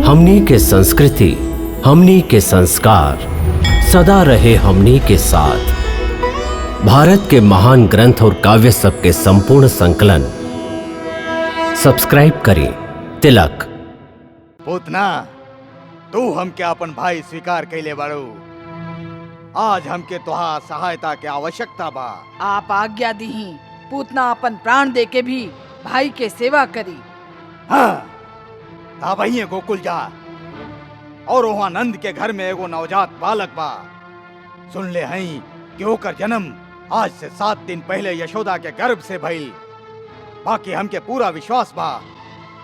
हमनी के संस्कृति, हमनी के संस्कार सदा रहे हमनी के साथ। भारत के महान ग्रंथ और काव्य सब के संपूर्ण संकलन सब्सक्राइब करें तिलक। पूतना, तू हमके अपन भाई स्वीकार कैले बाड़ू। आज हमके तोहार सहायता के आवश्यकता बा। आप आज्ञा दीही, पूतना अपन प्राण दे के भी भाई के सेवा करी। हाँ, वही गोकुल जा और वहाँ नंद के घर में एगो नवजात बालक बा। सुन ले हई कि ओकर जन्म आज से 7 दिन पहले यशोदा के गर्भ से भइल। बाकी हमके पूरा विश्वास बा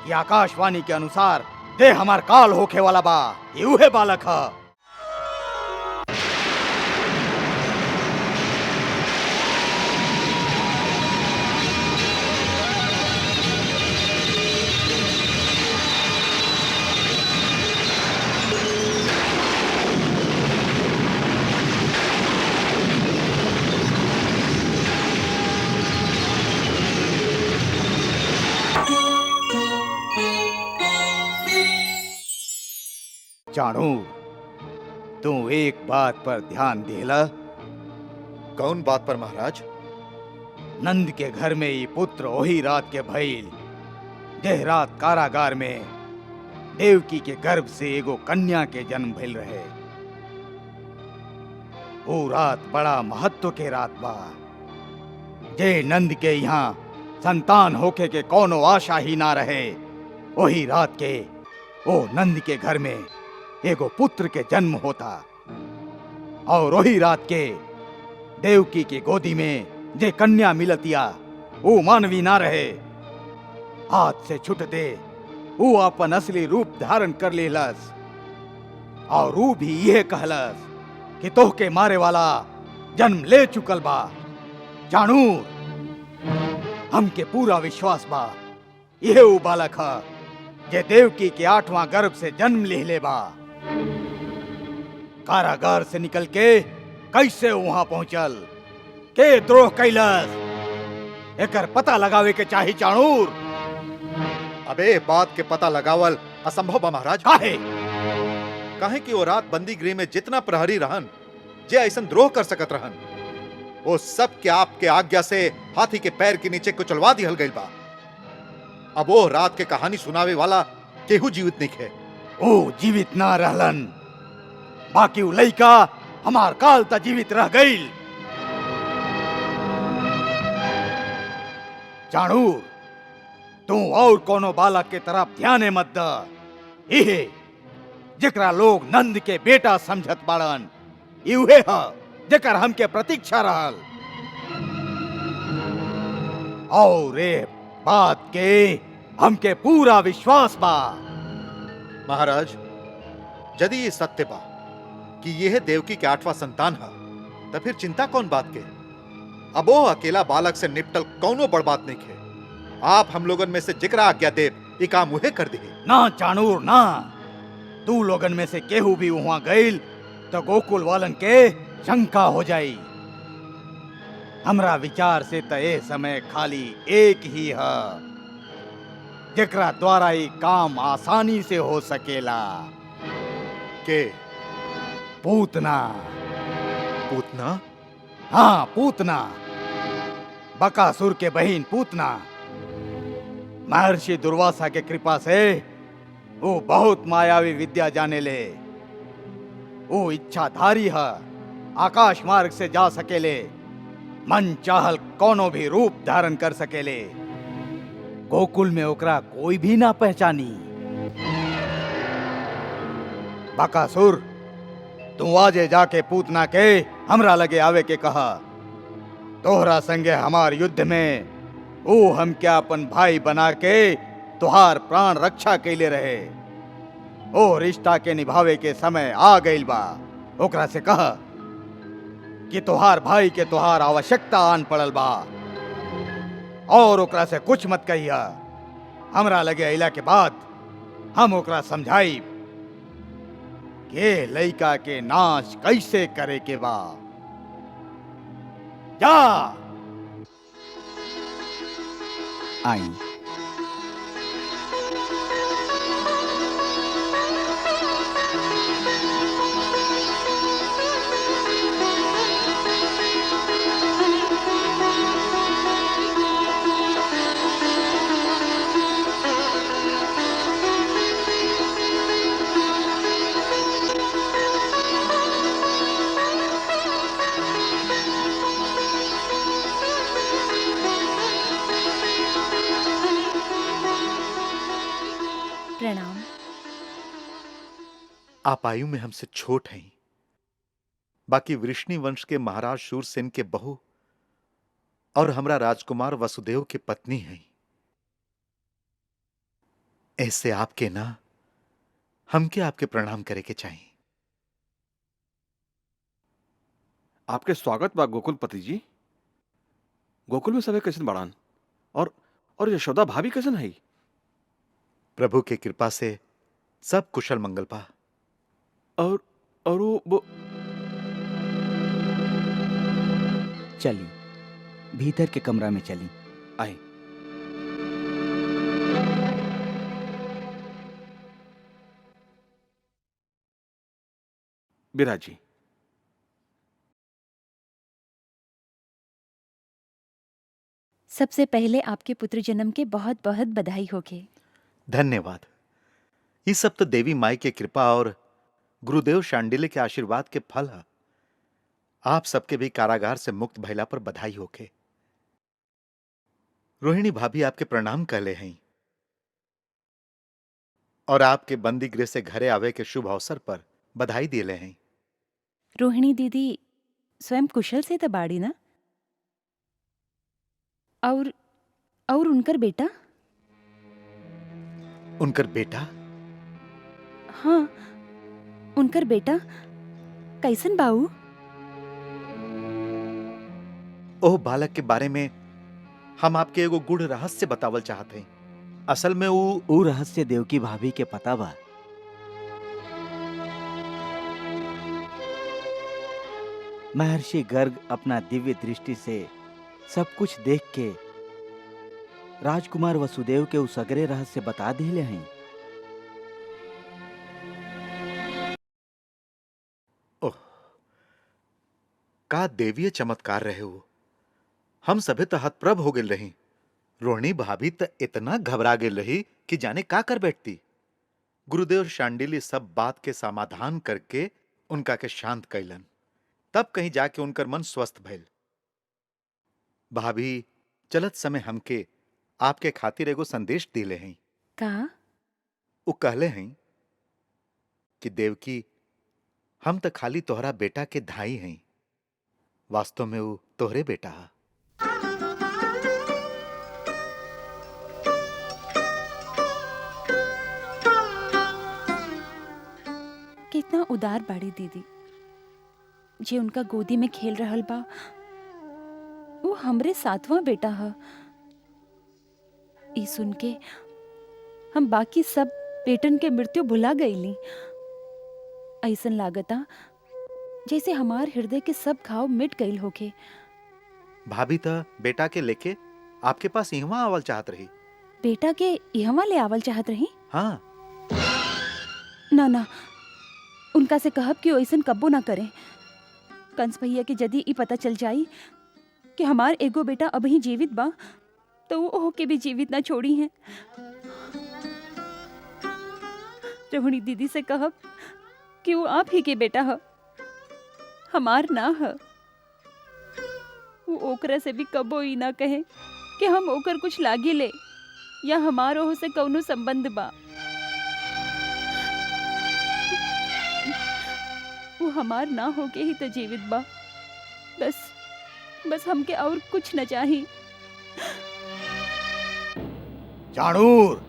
कि आकाशवाणी के अनुसार दे हमार काल होखे वाला बा। ये उहे बालक है। जानू, तू एक बात पर ध्यान देला। कौन बात पर महाराज? नंद के घर में ये पुत्र वही रात के भइल जेह रात कारागार में देवकी के गर्भ से एगो कन्या के जन्म भइल रहे। वो रात बड़ा महत्व के रात बा। जे नंद के यहाँ संतान होके के कोनो आशा ही ना रहे, वही रात के वो नंद के घर में एगो पुत्र के जन्म होता। और वही रात के देवकी की गोदी में जे कन्या मिलतिया वो मानवी ना रहे। हाथ से छुटते वो अपन असली रूप धारण कर लेलस और वो भी यह कहलस कि तोहके मारे वाला जन्म ले चुकल बा। जानू, हमके पूरा विश्वास बा यह वो बालक है जे देवकी के 8वां गर्भ से जन्म ले बा। कारागार से निकल के कैसे वहां पहुंचल, के द्रोह कैलस, एकर पता लगावे के चाही। चाणूर, अबे बात के पता लगावल असंभव बा महाराज। काहे कि वो रात बंदी गृह में जितना प्रहरी रहन जे ऐसन द्रोह कर सकत रहन, वो सब के आपके आज्ञा से हाथी के पैर के नीचे कुचलवा दिहल गइल बा। अब वो रात के कहानी सुनावे वाला केहू जीवित नहीं है। ओ जीवित ना रहलन, बाकी उ लइका हमार काल ता जीवित रह गईल। जानूर, तू और कोनो बालक के तरफ ध्यान मत द। इहे जेकरा लोग नंद के बेटा समझत बाड़न, इहे ह जेकर हमके प्रतीक्षा रहल। और रे बात के हमके पूरा विश्वास बा। महाराज, यदि ये सत्य बा कि यह देवकी के 8वां संतान है, तो फिर चिंता कौन बात के? अब वो अकेला बालक से निपटल कौनो बड़ बात नहीं है। आप हम लोगन में से जिक्र आज्ञा देव ये काम उहे कर दे। ना चाणूर ना, तू लोगन में से केहू भी वहां गईल तो गोकुल वालन के शंका हो जाई। हमरा विचार से तो ए समय खाली एक ही है जेकरा द्वारा ये काम आसानी से हो सकेला। के? पूतना। पूतना? हाँ, पूतना, बकासुर के बहन पूतना। महर्षि दुर्वासा के कृपा से वो बहुत मायावी विद्या जाने ले। वो इच्छाधारी है, आकाश मार्ग से जा सकेले, मन चाहल कोनो भी रूप धारण कर सकेले। गोकुल में ओकरा कोई भी ना पहचानी। बकासुर, तू आजे जाके पूतना के हमरा लगे आवे के कहा। तोहरा संगे हमार युद्ध में वो हम क्या अपन भाई बना के तुहार प्राण रक्षा कैले रहे। ओ रिश्ता के निभावे के समय आ गइल बा। ओकरा से कहा कि तुहार भाई के तुहार आवश्यकता आन पड़ल बा और ओकरा से कुछ मत कहिया। हमरा लगे अइला के बाद हम ओकरा समझाई के लइका के नाश कैसे करे के बा। जा आई। प्रणाम। आप आयु में हमसे छोट हैं, बाकी वृष्णि वंश के महाराज शूरसेन के बहू और हमरा राजकुमार वसुदेव की पत्नी हैं। ऐसे आपके ना हमके आपके प्रणाम करे के चाहिए। आपके स्वागत बा गोकुलपति जी। गोकुल में सबे कैसन बाड़ान और यशोदा भाभी कैसन है? प्रभु के कृपा से सब कुशल मंगल पा। और वो चली भीतर के कमरा में चली। आए। बिराजी। सबसे पहले आपके पुत्र जन्म के बहुत बहुत बधाई होगे। धन्यवाद। ये सब तो देवी माई के कृपा और गुरुदेव शांडिल्य के आशीर्वाद के फल है। आप सबके भी कारागार से मुक्त भइला पर बधाई होके। रोहिणी भाभी आपके प्रणाम कहले हैं और आपके बंदी गृह से घरे आवे के शुभ अवसर पर बधाई दिले हैं। रोहिणी दीदी स्वयं कुशल से तो बाड़ी ना? और उनकर बेटा? उनकर बेटा? हाँ, उनकर बेटा कैसन बाऊ? ओह बालक के बारे में हम आपके एगो गूढ़ रहस्य बतावल चाहते हैं। असल में वो रहस्य देवकी भाभी के पता बा। महर्षि गर्ग अपना दिव्य दृष्टि से सब कुछ देख के राजकुमार वसुदेव के उस अग्रे रहस्य बता दिले हैं। ओह, का देवीय चमत्कार रहे हो। हम सभे तो हतप्रभ हो गए रही। रोहिणी भाभी तो इतना घबरा गई रही कि जाने का कर बैठती। गुरुदेव शांडिल्य सब बात के समाधान करके उनका के शांत कैलन। तब कहीं जाके उनकर मन स्वस्थ भइल। भाभी चलत समय हमके आपके खातिर एगो संदेश दिले हैं। का? वो कहले हैं कि देवकी हम तो खाली तोहरा बेटा के धाई हैं, वास्तव में वो तोहरे बेटा है। कितना उदार बाड़ी दीदी जे उनका गोदी में खेल रहल बा। वो हमरे सातवां बेटा है। ई सुन के हम बाकी सब बेटन के मृत्यु भुला गईली। ऐसन लागता जैसे हमार हृदय के सब घाव मिट गईल होके। भाभी तो बेटा के लेके आपके पास यहाँ आवल चाहत रही। बेटा के यहाँ ले आवल चाहत रही? हाँ। ना उनका से कहब कि ऐसन कब्बो ना करें। कंस भैया के यदि ई पता चल जाई कि हमार एगो बेटा अभी जीवित बा तो वो ओके भी जीवित ना छोड़ी हैं। रोहिणी दीदी से कहब कि वो आप ही के बेटा है, हमार ना है। वो ओकरा से भी कबो ही ना कहे कि हम ओकर कुछ लागी ले या हमार ओह से कौनो संबंध बा। वो हमार ना होके ही तो जीवित बा। बस हमके और कुछ न चाहिए। चाणूर,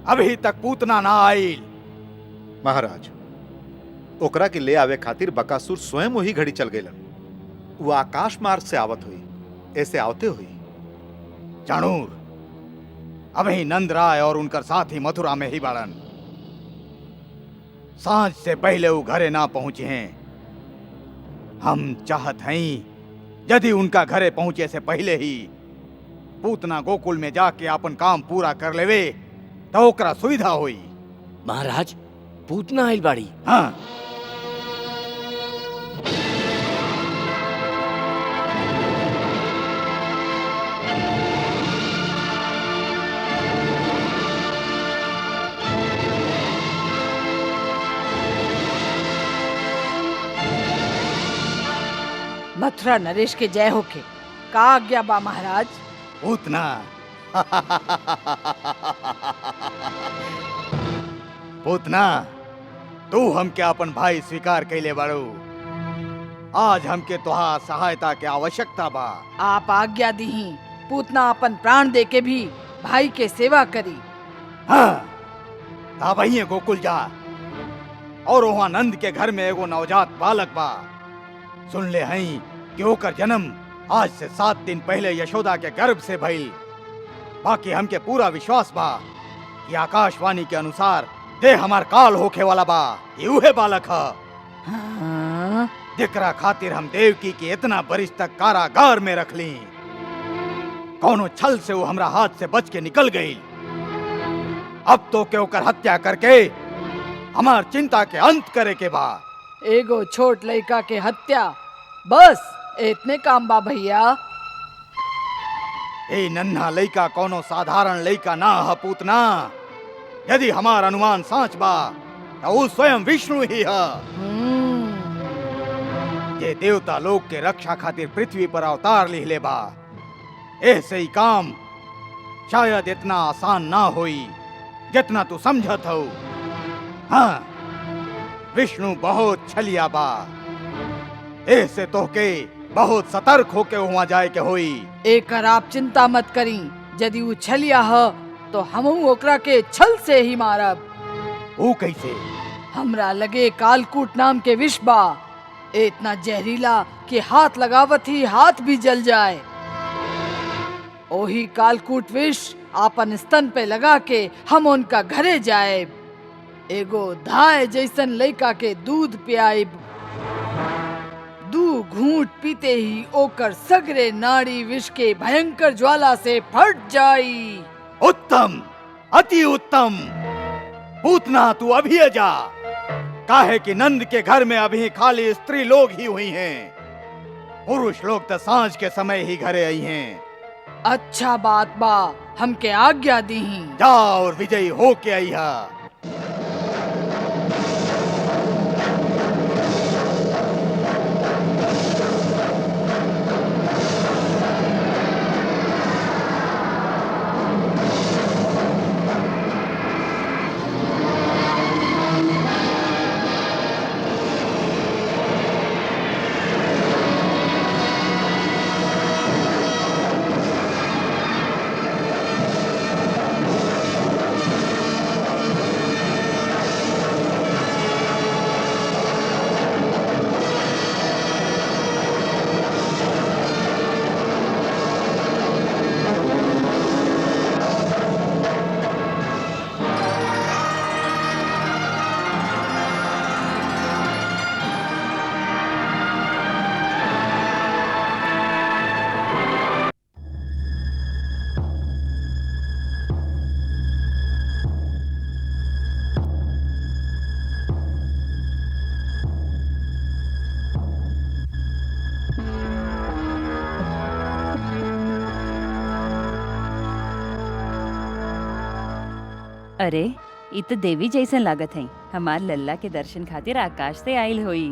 अभी तक पूतना ना आईल। महाराज, ओकरा के ले आवे खातिर बकासुर स्वयं वही घड़ी चल गईलन। वो आकाश मार्ग से आवत हुई, ऐसे आवते हुई। चाणूर, अभी नंद राय और उनकर साथी मथुरा में ही बाड़न। सांझ से पहले वो घरे ना पहुंचे हैं। हम चाहत हैं यदि उनका घरे पहुंचे से पहले ही पूतना गोकुल में जाके अपन काम पूरा कर लेवे तो ओकरा सुविधा होई। महाराज, पूतना आइल बाड़ी। हाँ। मथुरा नरेश के जय होके। का आज्ञा बा महाराज? पूतना पूतना, तू हमके अपन भाई स्वीकार कैले बाड़ू। आज हमके तोहार सहायता के आवश्यकता बा। आप आज्ञा दीही, पूतना अपन प्राण दे के भी भाई के सेवा करी। हाँ, ता वहीं गोकुल जा और वहाँ नंद के घर में एगो नवजात बालक बा। सुन ले हई कि ओकर जन्म आज से 7 दिन पहले यशोदा के गर्भ से भइल। बाकी हमके पूरा विश्वास बा कि आकाशवाणी के अनुसार दे हमार काल होखे वाला बा। ये उहे बालक है हाँ? जेकरा खातिर हम देवकी के इतना बरिस तक कारागार में रख ली। कौनो छल से वो हमरा हाथ से बच के निकल गई। अब तो के ओकर हत्या करके हमार चिंता के अंत करे के बा। एगो छोट लड़का के हत्या, बस इतने काम बा भैया। ए नन्हा लइका कोनो साधारण लइका ना है पूतना। यदि हमार अनुमान सच बा तो वो स्वयं विष्णु ही है, जे देवता लोग के रक्षा खातिर पृथ्वी पर अवतार लिहले बा। ऐसे ही काम शायद इतना आसान ना होई जितना तू समझत हो। हाँ, विष्णु बहुत छलिया बा। ऐसे तोहके बहुत सतर्क होके वहाँ जाए के होई। एकर आप चिंता मत करी। यदि वो छलिया है तो हमहू ओकरा के छल से ही मारब। वो कैसे? हमरा लगे कालकूट नाम के विष बा, इतना जहरीला कि हाथ लगावत ही हाथ भी जल जाए। ओही कालकूट विष आपन स्तन पे लगा के हम उनका घरे जाए। एगो धाय जैसन लड़का के दूध पियाइब। 2 घूंट पीते ही ओकर सगरे नाड़ी विष के भयंकर ज्वाला से फट जाई। उत्तम, अति उत्तम। पूतना तू अभी जा, काहे कि नंद के घर में अभी खाली स्त्री लोग ही हुई हैं। पुरुष लोग तो सांझ के समय ही घरे आई हैं। अच्छा बात बा, हमके आज्ञा दीही। जा और विजयी हो के आई है। अरे इ तो देवी जैसन लागत है। हमार लल्ला के दर्शन खातिर आकाश से आइल होई।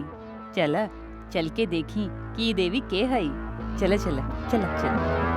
चला चल के देखी कि ये देवी के हई। चला चला चला चला।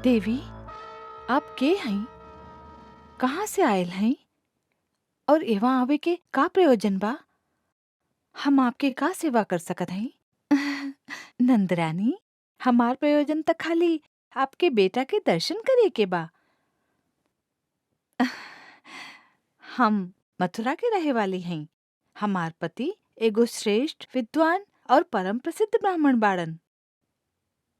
देवी, आप के हैं? कहाँ से आयल हैं? और एवं आवे के का प्रयोजन बा? हम आपके का सेवा कर सकत हैं? नंदरानी, हमार प्रयोजन तक खाली आपके बेटा के दर्शन करे के बा। हम मथुरा के रहे वाले हैं। हमार पति एगो श्रेष्ठ विद्वान और परम प्रसिद्ध ब्राह्मण बाड़न।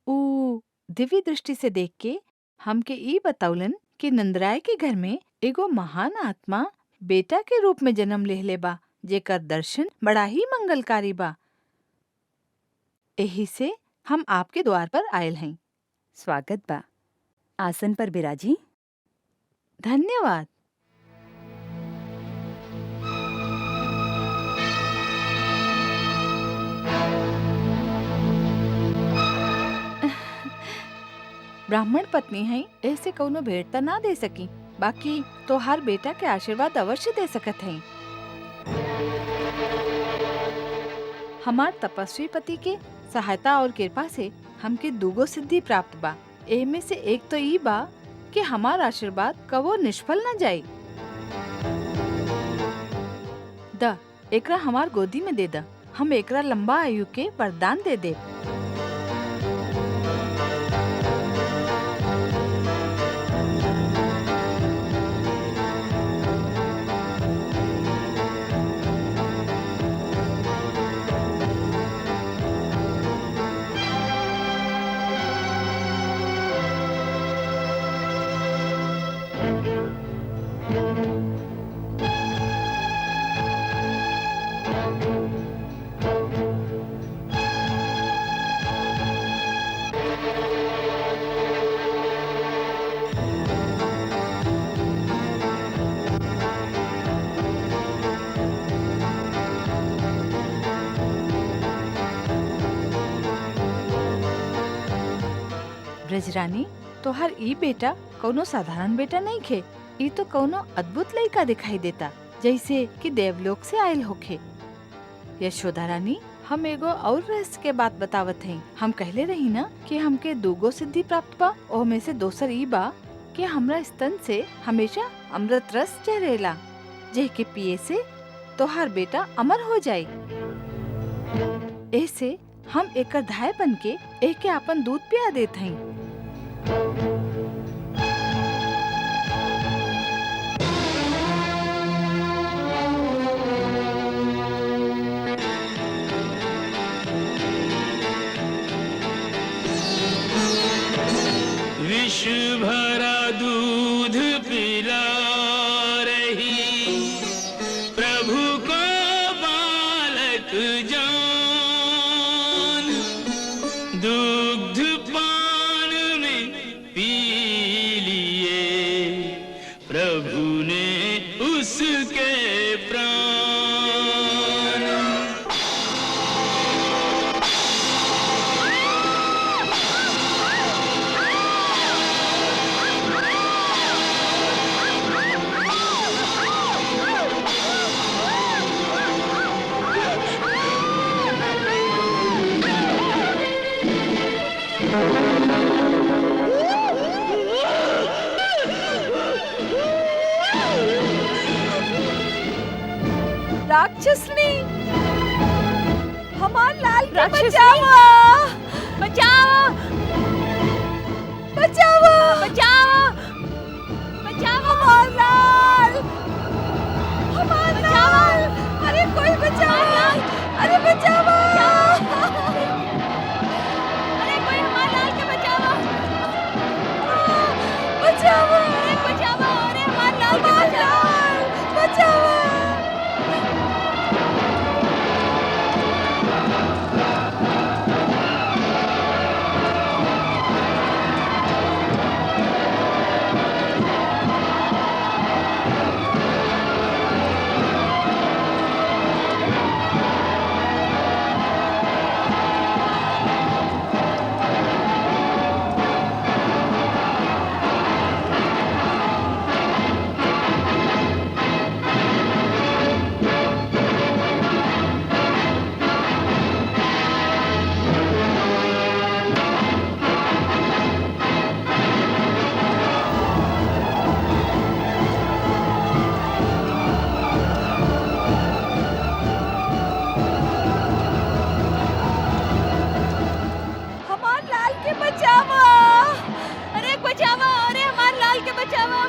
ऊ दिव्य दृष्टि से देख के हमके ई बतौलन कि नंदराय के घर में एगो महान आत्मा बेटा के रूप में जन्म लेहले बा, जेकर दर्शन बड़ा ही मंगलकारी बा। एही से हम आपके द्वार पर आयल हैं। स्वागत बा। आसन पर बिराजी। धन्यवाद। ब्राह्मण पत्नी है, ऐसे कौनो भेंट त ना दे सकी, बाकी तोहार बेटा के आशीर्वाद अवश्य दे सकत है। हमार तपस्वी पति के सहायता और कृपा से हमके दूगो सिद्धि प्राप्त बा। एमे से एक तो ई बा कि हमार आशीर्वाद कबो निष्फल न जाए। द एकरा हमार गोदी में दे द, हम एकरा लंबा आयु के वरदान दे दे। ब्रजरानी, तोहर ई बेटा कौनो साधारण बेटा नहीं खे, ई तो कौनो अद्भुत लड़का दिखाई देता, जैसे कि देवलोक से आयल होखे। यशोदा रानी, हम एगो और रहस्य के बात बतावत हई। हम कहले रही ना कि हमके दूगो सिद्धि प्राप्त बा, ओह में से दोसर ई बा कि हमरा स्तन से हमेशा अमृत रस चढ़ेला, जेह के पिए से तोहार बेटा अमर हो जाए। ऐसे हम एकर धाय बन के एक के अपन दूध पिया देत हई। विष भरा दूध पिला रही प्रभु को बालक जान, दुग्ध पान में पी लिए प्रभु ने उसके प्राण। राक्षसनी, हमार लाल के राक्षसनी! बचाओ! बचाओ! बचाओ! बचाओ! बचाओ! हमार लाल! हमार लाल! अरे कोई बचाओ! अरे बचाओ! अरे कोई हमारे लाल के बचाओ! बचाओ! अरे बचाओ! अरे हमारे लाल के हमार बचाओ! लाल! बचाओ! हमार लाल के बचाओ! अरे बचाओ! अरे हमारे लाल के बचाओ!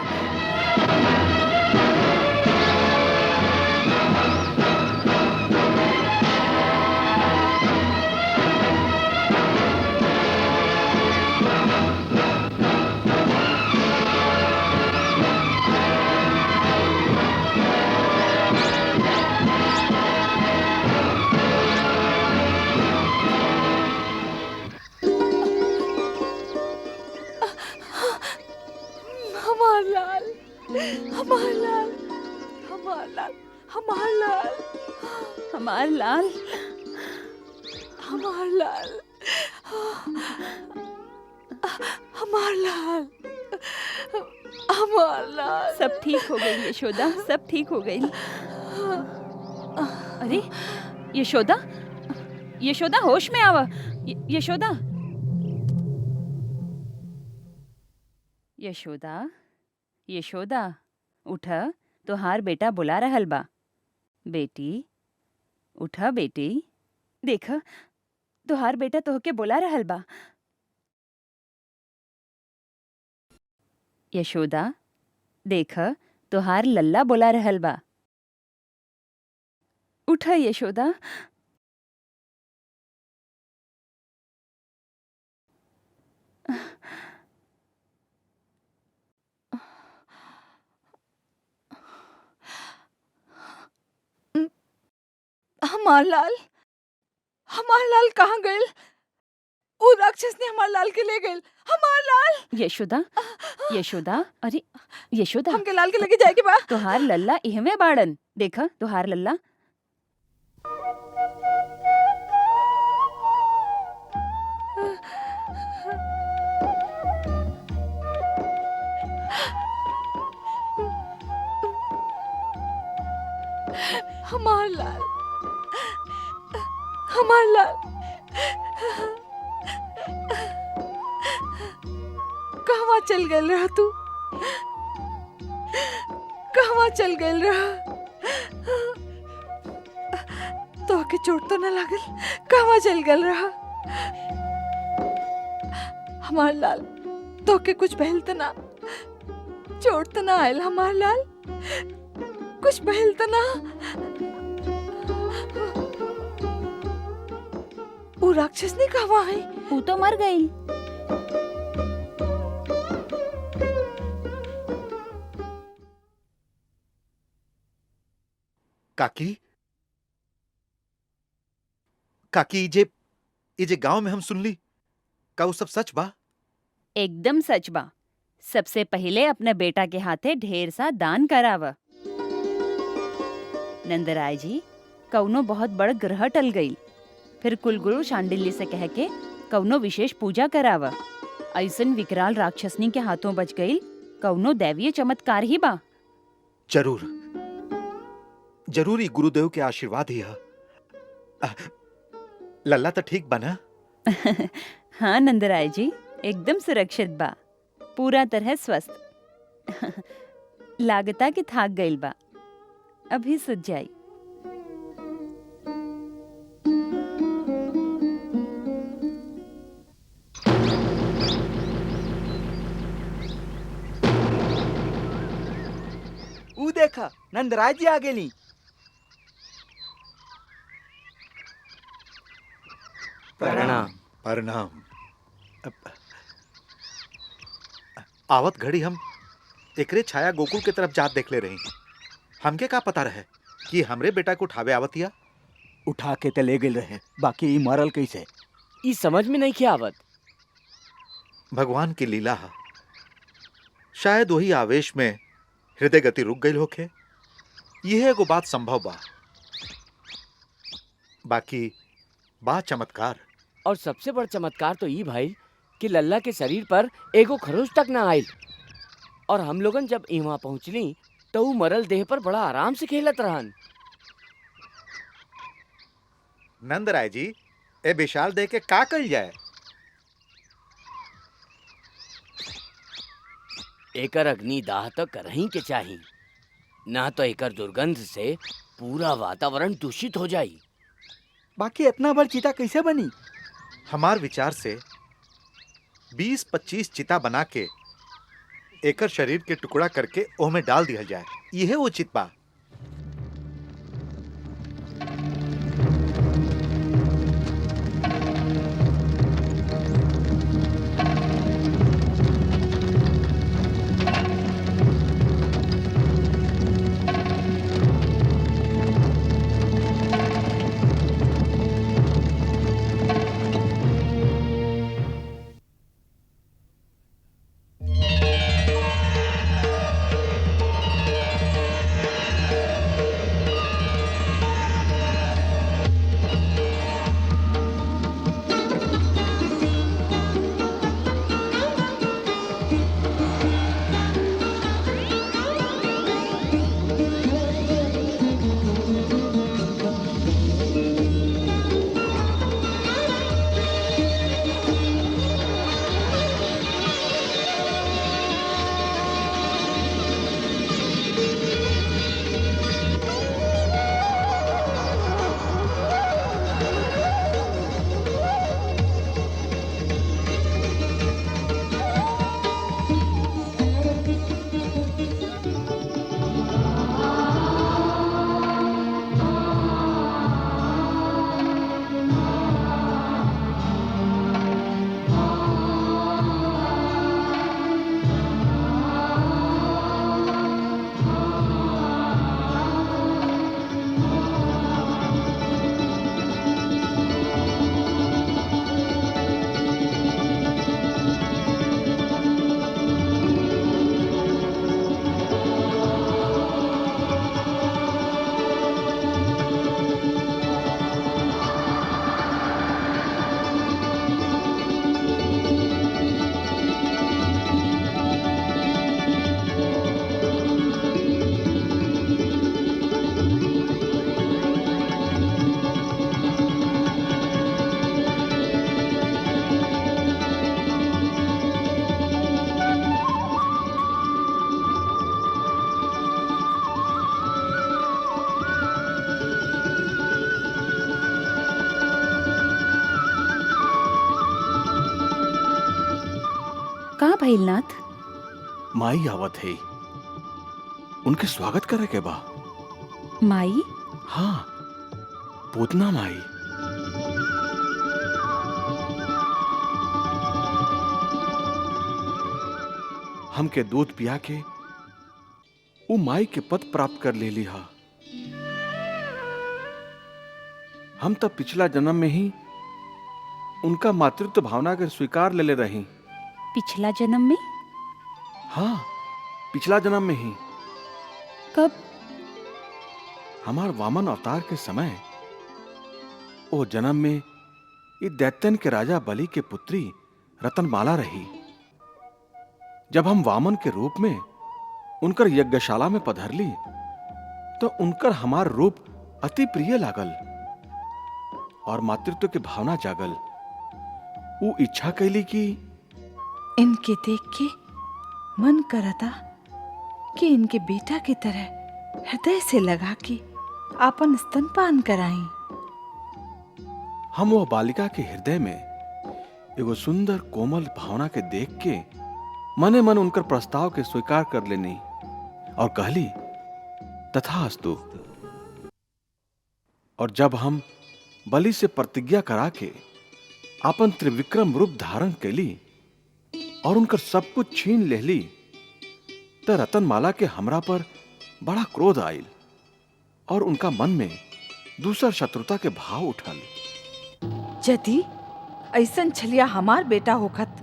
हमार लाल! हमार लाल! हमार लाल! हमार लाल! हमारे लाल! हमार लाल! हमार लाल, हमार लाल। सब ठीक हो गई यशोदा, सब ठीक हो गई। अरे यशोदा, यशोदा होश में आवा। यशोदा, यशोदा, यशोदा उठ, तोहार बेटा बुला रहल बा। बेटी उठा बेटी, देख तोहार बेटा तोहके बुला रहल बा। यशोदा देख तोहार लल्ला बुला रहल बा। उठा यशोदा। हमार लाल, हमार लाल कहाँ गइल? वो राक्षस ने हमार लाल के ले गइल। हमार लाल। यशोदा, यशोदा, अरे यशोदा, हमके लाल के लेके जाए के बा। तोहार लल्ला इहमे बाड़न। देखा तोहार लल्ला। हमार लाल, हमार लाल। कहवा चल गइल रहा तू? कहवा चल गइल रहा? तो के चोट तो न लागल? कहवा चल गइल रहा? हमार लाल, तो के कुछ भइल त ना? चोट त ना आयल हमार लाल? कुछ भइल त ना? वो राक्षस ने कहवा है? वो तो मर गई। काकी, काकी, ये गांव में हम सुन ली, का वो सब सच बा? एकदम सच बा। सबसे पहले अपने बेटा के हाथे ढेर सा दान कराव। नंदराय जी, कौनो बहुत बड़ ग्रह टल गई। फिर कुलगुरु शांडिल्य से कह के कौनो विशेष पूजा कराव। ऐसन विकराल राक्षसनी के हाथों बच गई, कौनो दैवीय चमत्कार ही बा। जरूर, जरूर ही गुरुदेव के आशीर्वाद ही है। लल्ला तो ठीक बना? हाँ नंदराय जी, एकदम सुरक्षित बा, पूरा तरह स्वस्थ। लागता कि थाक गइल बा, अभी सुध जाई। ऊ देखा, नंदराज जी आ गेली। प्रणाम। प्रणाम। आवत घड़ी हम एकरे छाया गोकुल के तरफ जात देख ले रही। हमके का पता रहे कि हमरे बेटा को उठावे आवतिया? उठा के ते ले गेल रहे, बाकी ई मरल कैसे? ई समझ में नहीं आवत। भगवान की लीला है। शायद वही आवेश में हृदय गति रुक गई होके। यह एगो बात संभव बा, बाकी बा चमत्कार। और सबसे बड़ चमत्कार तो ई भाई कि लल्ला के शरीर पर एगो खरोच तक ना आयल। और हम लोगन जब इहाँ पहुँचली तो ऊ मरल देह पर बड़ा आराम से खेलत रहन। नंदराय जी, ए विशाल देह के का कल जाए? एकर अग्निदाह तो करही के चाही, ना तो एकर दुर्गंध से पूरा वातावरण दूषित हो जाई। बाकी इतना बड़ चिता कैसे बनी? हमार विचार से 20-25 चिता बना के एकर शरीर के टुकड़ा करके ओह में डाल दिया जाए, यह उचित बा। भइल नाथ? माई आवत है, उनके स्वागत करे के बा। माई? हाँ, पूतना माई। हमके दूध पिया के वो माई के पद प्राप्त कर ले लिहा। हम तब पिछला जन्म में ही उनका मातृत्व भावना के स्वीकार ले रही। पिछला जन्म में? हाँ, पिछला जन्म में ही। कब? हमार वामन अवतार के समय ओ जन्म में ये दैत्यन के राजा बलि के पुत्री रतनमाला रही। जब हम वामन के रूप में उनकर यज्ञशाला में पधरली तो उनकर हमार रूप अति प्रिय लागल और मातृत्व की भावना जागल। वो इच्छा कैली कि इनके देख के मन करता कि इनके बेटा की तरह हृदय से लगा के आपन स्तनपान कराई। हम वो बालिका के हृदय में एगो सुंदर कोमल भावना के देख के मने मन उनकर प्रस्ताव के स्वीकार कर लेनी और कहली तथास्तु। और जब हम बलि से प्रतिज्ञा करा के आपन त्रिविक्रम रूप धारण कैली और उनकर सब कुछ छीन लेली तो रतनमाला के हमरा पर बड़ा क्रोध आयल और उनका मन में दूसर शत्रुता के भाव उठल। यदि ऐसन छलिया हमार बेटा होखत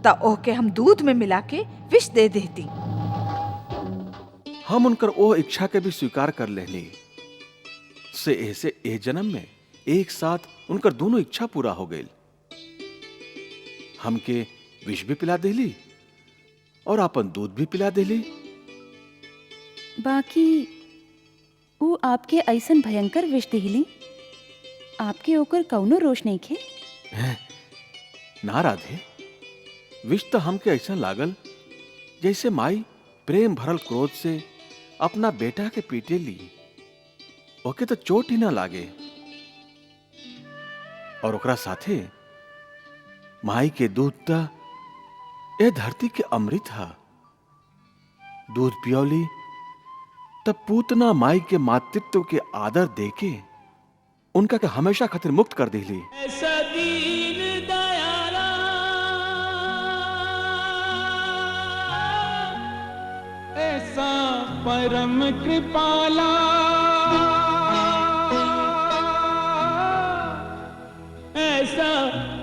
ता ओके हम दूध में मिला के विष दे देती। हम उनकर ओ इच्छा के भी स्वीकार कर लेली से ऐसे ए जन्म में एक साथ उनकर दोनों इच्छा पूरा हो गई। हमके विष भी पिला देली और अपन दूध भी पिला देली। बाकी वो आपके ऐसन भयंकर विष दिहली, आपके ओकर कौनो रोष नहीं खे? ना राधे, विष तो हमके ऐसा लागल जैसे माई प्रेम भरल क्रोध से अपना बेटा के पीटे ली, ओके तो चोट ही ना लागे। और ओकरा साथे माई के दूध ता ए धरती के अमृत हा। दूध पियोली तब पूतना माई के मातृत्व के आदर देके उनका के हमेशा खातिर मुक्त कर दिली। ऐसा दीन दयाला, ऐसा परम कृपाला, ऐसा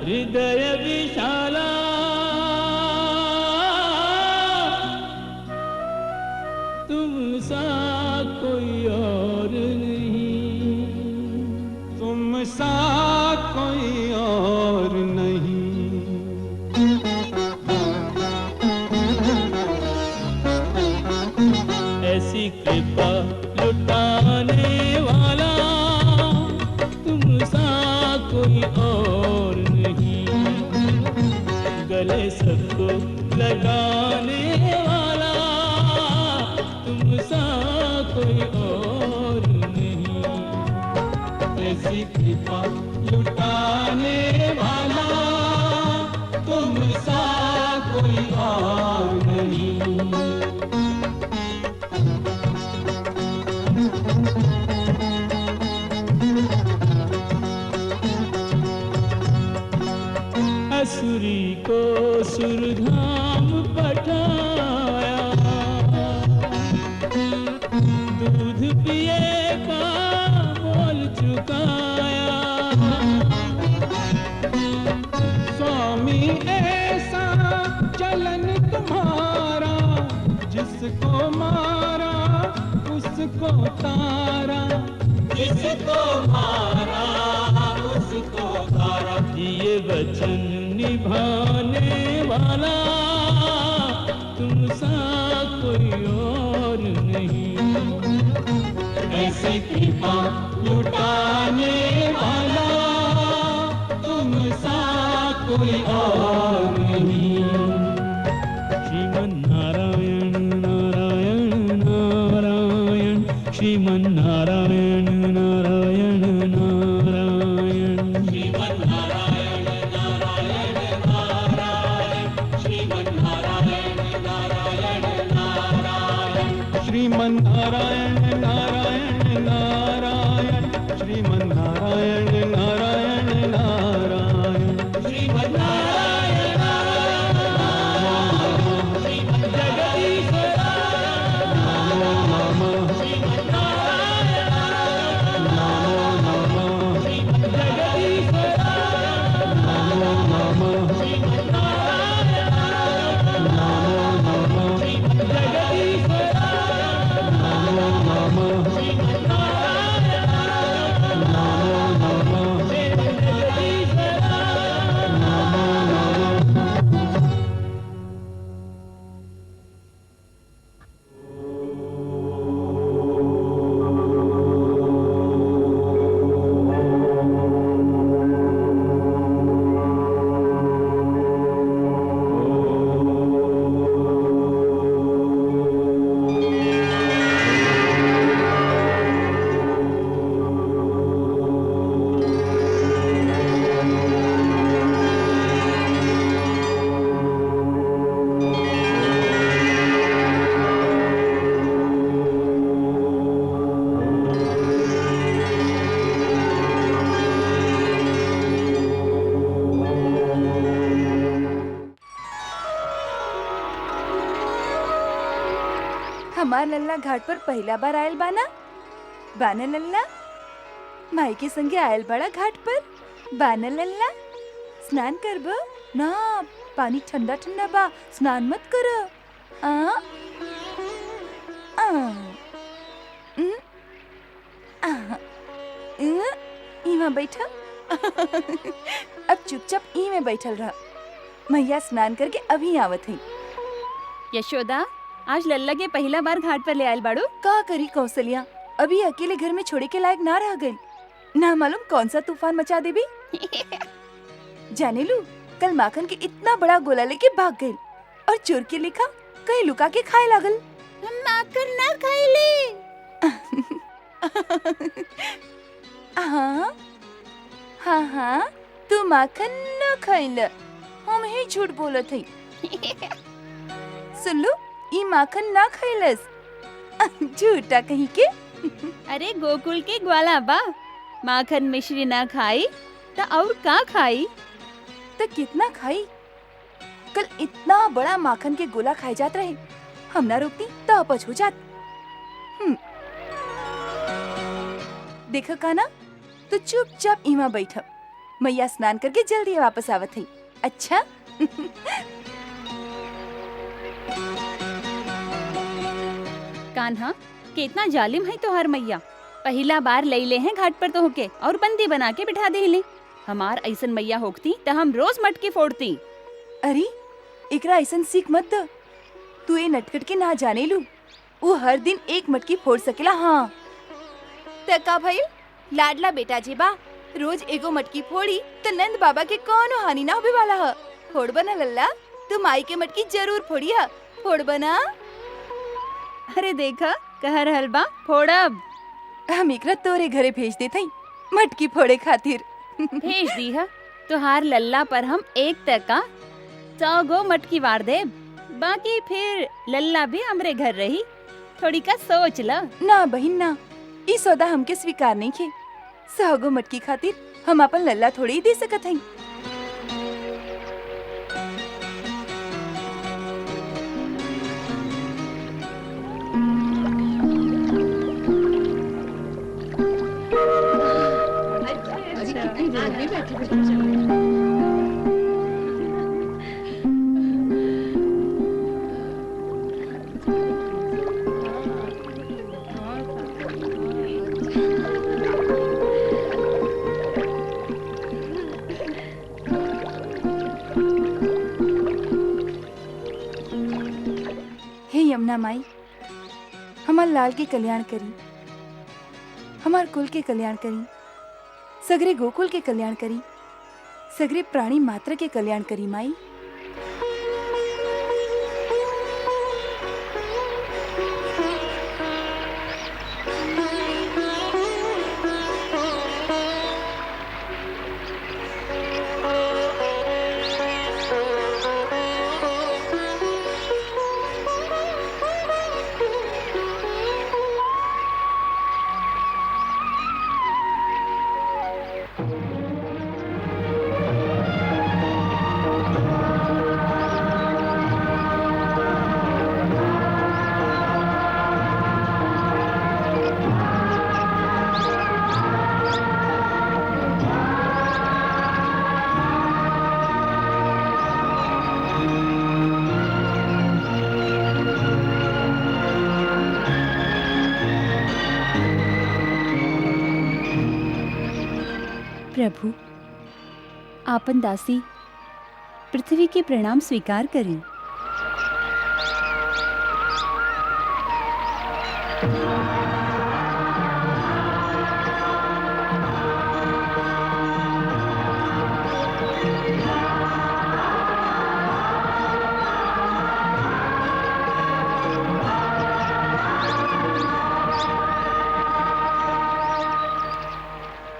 हृदय विशाला, तुम सा कोई और नहीं, तुम सा कोई और नहीं। ऐसी कृपा लुटाने वाला तुम सा कोई और नहीं, गले सबको लगाने वाला तुम सा कोई और नहीं। ऐसी कृपा लुटाने वाला तुम सा कोई और नहीं। असुरी को सुरधाम पठाया, दूध पिए का मोल चुकाया। स्वामी ऐसा चलन तुम्हारा, जिसको मारा उसको तारा, जिसको मारा उसको तारा। ये वचन निभाने वाला तुम सा कोई और नहीं। ऐसी कृपा लुटाने वाला तुम सा कोई और नहीं। श्रीमन नारायण नारायण नारायण, श्रीमन नारायण नारायण नारायण, श्रीमन नारायण नारायण नारायण, श्रीमन नारायण। हमार लल्ला घाट पर पहला बार आयल बाना? बाना लल्ला? माई के संगे आयल बड़ा घाट पर? बाना लल्ला? स्नान करब? ना, पानी ठंडा ठंडा बा, स्नान मत कर। आ? आ? उम? आ? इमा बैठा। अब चुपचाप ई में बैठल रहा। मैया स्नान करके अभी आवत है। यशोदा, आज लल्ला के पहला बार घाट पर ले आयल बाड़ू। का करी कौशल्या, अभी अकेले घर में छोड़े के लायक ना रह गई। ना मालूम कौन सा तूफान मचा देबी। जाने लू, कल माखन के इतना बड़ा गोला लेके भाग गई और चोर के लिखा कहीं लुका के खाए लागल। माखन ना खाइले। हाँ हाँ हाँ, तू माखन न खाइल, हम ही झूठ बोलत हई। सुन लो, ई माखन ना खाइलस, झूठा कहीं के। अरे गोकुल के ग्वाला बा, माखन मिश्री ना खाई तो और का खाई? तो कितना खाई? कल इतना बड़ा माखन के गोला खाए जात रहे, हम ना रोकती तो अपच हो जात। देखा काना, तो चुपचाप इमा बैठ, मैया स्नान करके जल्दी वापस आवत है। अच्छा? कान्हा, कितना जालिम है तोहार मैया। पहला बार लैले हैं घाट पर तो होके और बंदी बना के बिठा देले। हमार ऐसन मैया होती तो हम रोज मटकी फोड़ती। अरे एकरा ऐसन सीख मत द। तू ये नटखट के ना जाने लू, वो हर दिन एक मटकी फोड़ सकेला। हाँ तका भाई, लाडला बेटा जी बा, रोज एगो मटकी फोड़ी तो नंद बाबा के कौनो हानि ना होवे वाला है। फोड़ बना लल्ला, तू माई के मटकी जरूर फोड़ी है। फोड़ बना। अरे देखा, कह रहल बा फोड़ब। हम एकरा तोरे घरे भेज देते मटकी फोड़े खातिर। भेज दी है तोहार लल्ला पर हम एक टका 100 गो मटकी वार दे। बाकी फिर लल्ला भी हमरे घर रही, थोड़ी का सोच ला। ना बहिन ना, ई सौदा हमके स्वीकार नहीं खे। 100 गो मटकी खातिर हम अपन लल्ला थोड़ी ही दे सकत हई। हे यमुना माई, हमार लाल के कल्याण करी, हमार कुल के कल्याण करी, सगरे गोकुल के कल्याण करी, सगरे प्राणी मात्र के कल्याण करी माई। प्रभु, आपन दासी पृथ्वी के प्रणाम स्वीकार करें।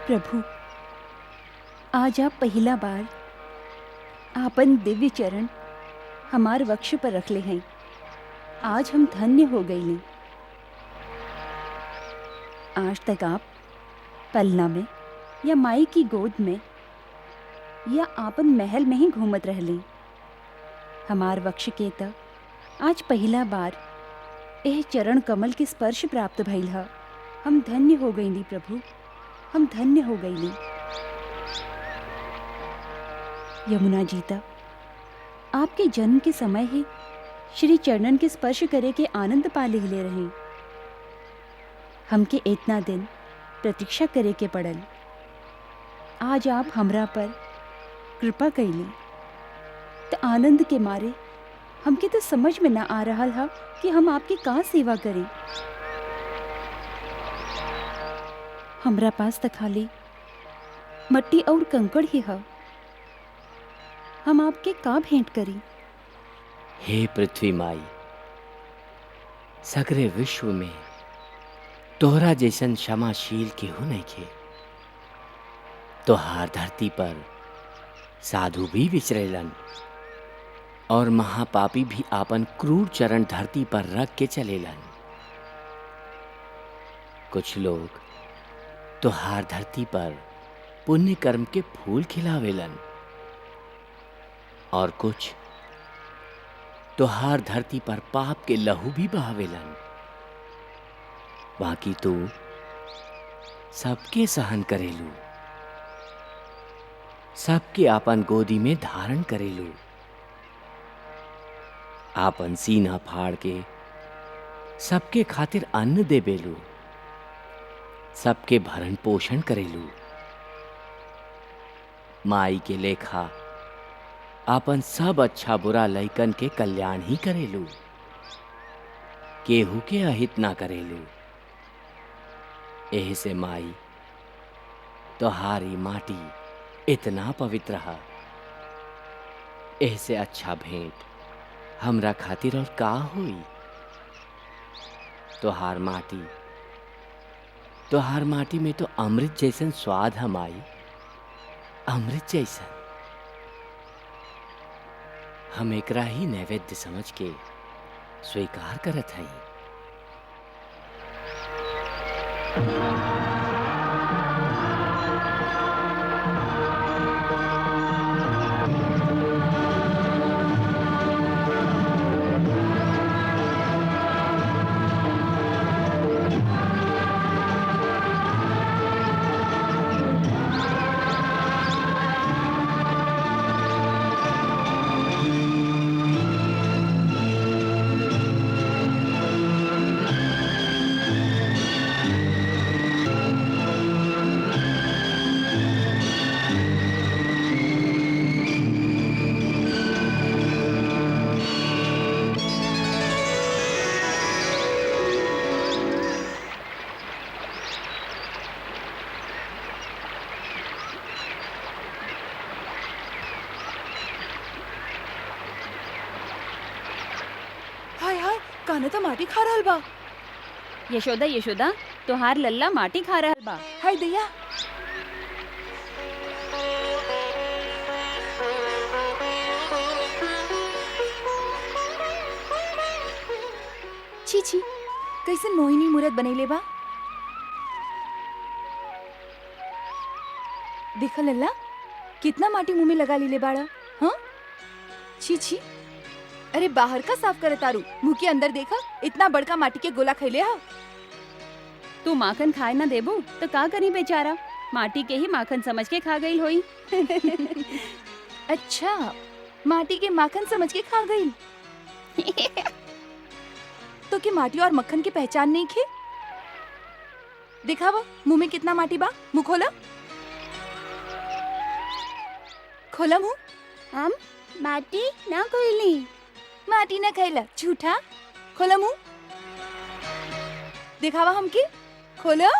प्रभु, आज आप पहला बार आपन दिव्य चरण हमार वक्ष पर रख ले हैं। आज हम धन्य हो गए ले। आज तक आप पलना में या माई की गोद में या आपन महल में ही घूमत रह ले। हमार वक्ष के तक आज पहला बार एह चरण कमल के स्पर्श प्राप्त भइल ह। हम धन्य हो गईली प्रभु, हम धन्य हो गईली। यमुना जीता, आपके जन्म के समय ही श्री चरणन के स्पर्श करे के आनंद पा ले रहे। हमके इतना दिन प्रतीक्षा करे के पड़ल। आज आप हमरा पर कृपा कैली तो आनंद के मारे हमके तो समझ में ना आ रहा था कि हम आपकी का सेवा करें। हमरा पास तो खाली मट्टी और कंकड़ ही है। हम आपके का भेंट करी? हे पृथ्वी माई, सगरे विश्व में तोहरा जैसन क्षमाशील केहू नइखे। तोहार धरती पर साधु भी विचरेलन और महापापी भी आपन क्रूर चरण धरती पर रख के चलेलन। कुछ लोग तोहार धरती पर पुण्य कर्म के फूल खिलावेलन और कुछ तोहार धरती पर पाप के लहू भी बहावेलन। बाकी तू सबके सहन करेलू, सबके आपन गोदी में धारण करेलू, आपन सीना फाड़ के सबके खातिर अन्न देबेलू, सबके भरण पोषण करेलू। माई के लेखा आपन सब अच्छा बुरा लइकन के कल्याण ही करेलू, केहू के अहित ना करेलू। एह से माई तोहारी माटी इतना पवित्र है। एह से अच्छा भेंट हमरा खातिर और का हुई। तोहार माटी में तो अमृत जैसन स्वाद है माई, अमृत जैसन। हम एकरा ही नैवेद्य समझ के स्वीकार करत हई। हाय हाय, कान्हा तो माटी खा रहल बा। यशोदा यशोदा, तोहार लल्ला माटी खा रहल बा। हाय दैया, छी छी, कैसन मोहिनी मूरत बनैले बा। देखा लल्ला, कितना माटी मुंह में लगा लीले बाड़ा। हाँ, छी छी, अरे बाहर का साफ करे तारू, मुंह के अंदर देखा, इतना बड़का माटी के गोला खैले हा। तू माखन खाए ना देबू तो का करी बेचारा, माटी के ही माखन समझ के खा गई होई। अच्छा, माटी के माखन समझ के खा गई। तो कि माटी और मक्खन की पहचान नहीं खे? दिखावा मुंह में कितना माटी बा, मुंह खोला। खोला मुंह। हम माटी ना खोली, माटी ना खैला, झूठा। खोला मुंह, दिखावा हमके, खोला।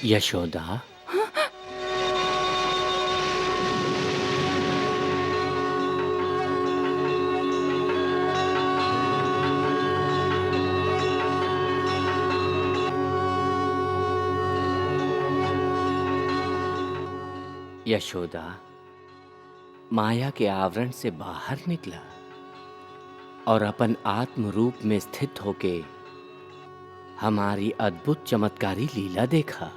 यशोदा, यशोदा माया के आवरण से बाहर निकला और अपन आत्म रूप में स्थित होके हमारी अद्भुत चमत्कारी लीला देखा।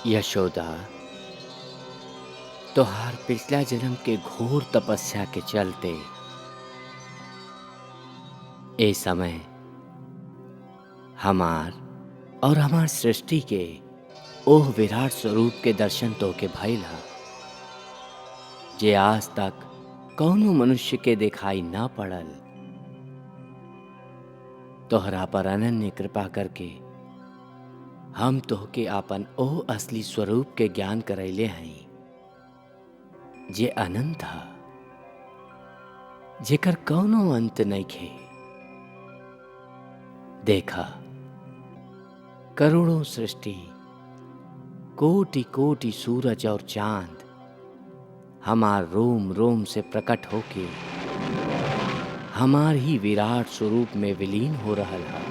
यशोदा, तोहार पिछला जन्म के घोर तपस्या के चलते ए समय हमार और हमार सृष्टि के ओह विराट स्वरूप के दर्शन तो के भइल हा, जे आज तक कौनो मनुष्य के दिखाई ना पड़ल। तोहरा पर अनन्य कृपा करके हम तोहके आपन ओह असली स्वरूप के ज्ञान करैले हई, जे अनंत हा, जेकर कौनो अंत नइखे। देखा, करोड़ों सृष्टि, कोटि कोटि सूरज और चांद हमार रोम रोम से प्रकट होके हमार ही विराट स्वरूप में विलीन हो रहल हा।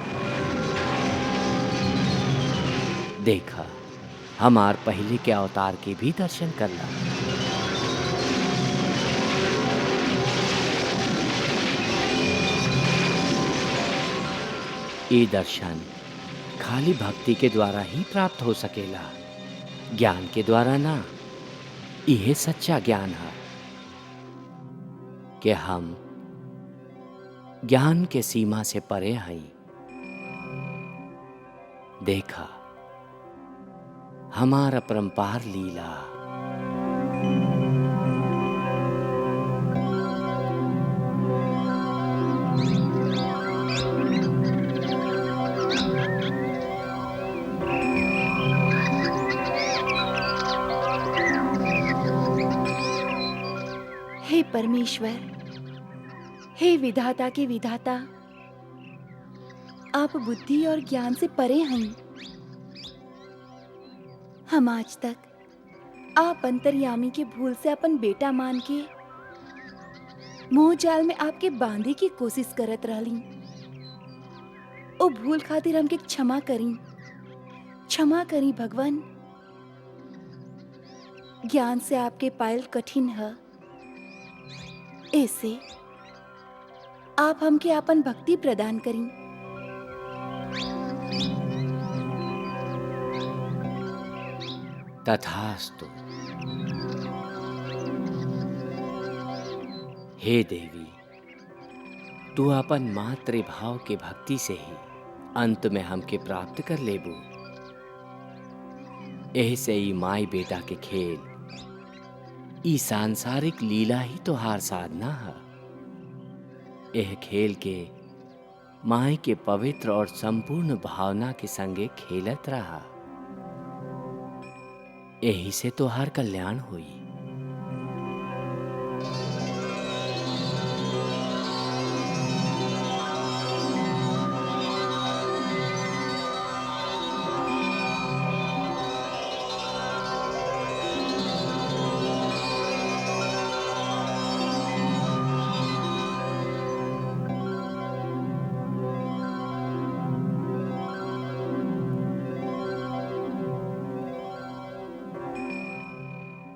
देखा, हमार पहले के अवतार के भी दर्शन करला। ये दर्शन खाली भक्ति के द्वारा ही प्राप्त हो सकेला, ज्ञान के द्वारा ना। यह सच्चा ज्ञान है कि हम ज्ञान के सीमा से परे हैं। देखा, हमारा परंपार लीला। हे परमेश्वर, हे विधाता के विधाता, आप बुद्धि और ज्ञान से परे हैं। हम आज तक आप अंतर्यामी के भूल से अपन बेटा मान के मोह जाल में आपके बांधे की कोशिश करत रहली। ओ भूल खातिर हमके क्षमा करी भगवान। ज्ञान से आपके पायल कठिन है, ऐसे आप हमके अपन भक्ति प्रदान करी। तथास्तु। हे देवी, तू अपन मातृभाव के भक्ति से ही अंत में हमके प्राप्त कर लेबू। ऐसे ही माई बेटा के खेल, ई सांसारिक लीला ही तो हार साधना है। यह खेल के माई के पवित्र और संपूर्ण भावना के संगे खेलत रहा। यही से तो हर कल्याण हुई।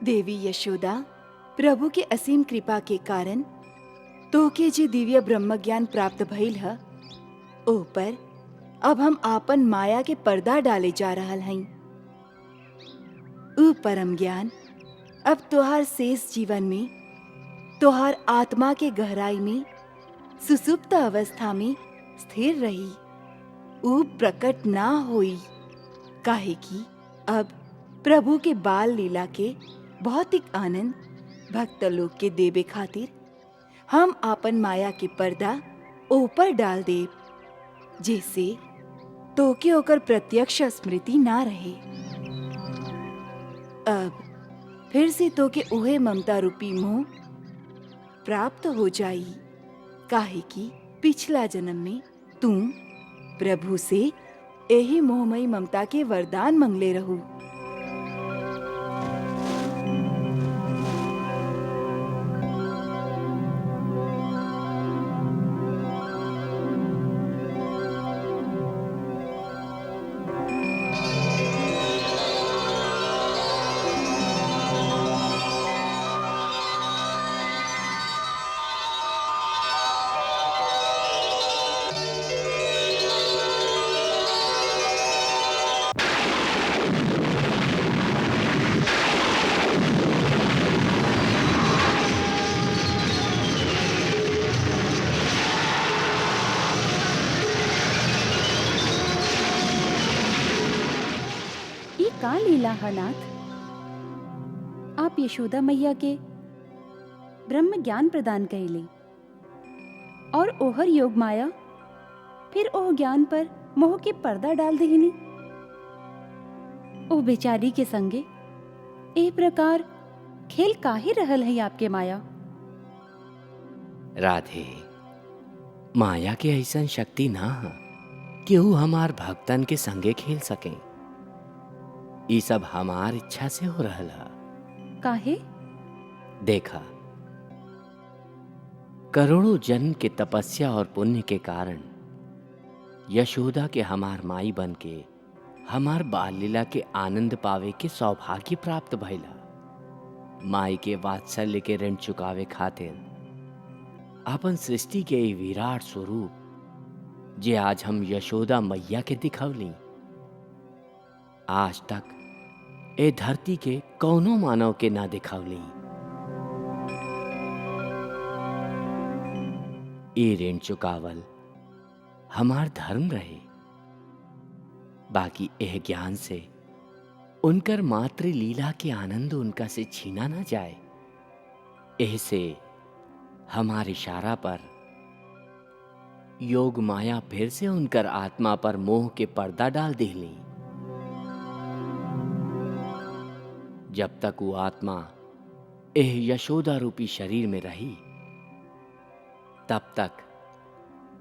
देवी यशोदा, प्रभु के असीम कृपा के कारण तोके जे दिव्य ब्रह्म ज्ञान प्राप्त भइल है, ओ पर अब हम आपन माया के पर्दा डाले जा रहल हई। ऊ परम ज्ञान अब तोहार शेष जीवन में, तोहार आत्मा के गहराई में, सुसुप्त अवस्था में स्थिर रही। ऊ प्रकट ना होई, काहे कि अब प्रभु के बाल लीला के भौतिक आनंद भक्त लोग के देवे खातिर हम आपन माया के पर्दा ऊपर डाल देब, जैसे तो के ओकर प्रत्यक्ष स्मृति ना रहे। अब फिर से तो के उहे ममता रूपी मोह प्राप्त हो जाई, काहे कि पिछला जन्म में तू प्रभु से यही मोहमयी ममता के वरदान मंगले रहू। का लीला है नाथ? आप यशोदा मैया के ब्रह्म ज्ञान प्रदान कैले और ओहर योग माया फिर ओह ज्ञान पर मोह के पर्दा डाल देनी। ओ बेचारी के संगे ए प्रकार खेल काहे रहल है आपके माया? राधे, माया के ऐसा शक्ति ना है कि वो हमार भक्तन के संगे खेल सके। ये सब हमार इच्छा से हो रहल है। काहे? देखा, करोड़ों जन्म के तपस्या और पुण्य के कारण यशोदा के हमार माई बन के हमार बाल लीला के आनंद पावे के सौभाग्य प्राप्त भइला। माई के वात्सल्य के ऋण चुकावे खातिर अपन सृष्टि के ई विराट स्वरूप जे आज हम यशोदा मैया के दिखवली, आज तक ए धरती के कौनो मानव के ना दिखवली। ए ऋण चुकावल हमार धर्म रहे, बाकी एह ज्ञान से उनकर मात्र लीला के आनंद उनका से छीना ना जाए। एह से हमार इशारा पर योग माया फिर से उनकर आत्मा पर मोह के पर्दा डाल देली। जब तक वो आत्मा एह यशोदा रूपी शरीर में रही, तब तक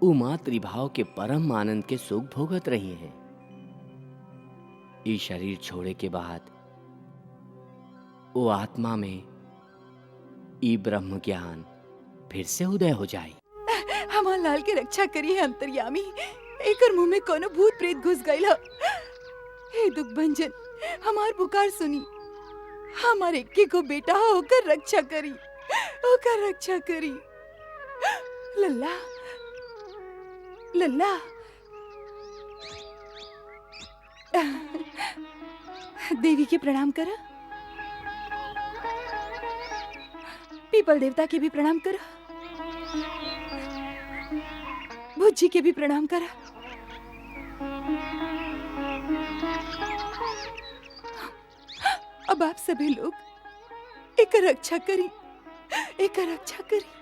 वो मातृभाव के परम आनंद के सुख भोगत रही हैं। ये शरीर छोड़े के बाद वो आत्मा में ई ब्रह्म ज्ञान फिर से उदय हो जाए। हमार लाल के रक्षा करी है अंतर्यामी, एकर मुंह में कोनो भूत प्रेत घुस गइल ह। हे दुख भंजन, हमार पुकार सुनी। हमार एक्के को बेटा हो, ओकर रक्षा करी, ओकर रक्षा करी। लल्ला, लल्ला, देवी के प्रणाम कर, पीपल देवता के भी प्रणाम कर, भुज्जी के भी प्रणाम कर। अब आप सभी लोग एक रक्षा करी, एक रक्षा करी।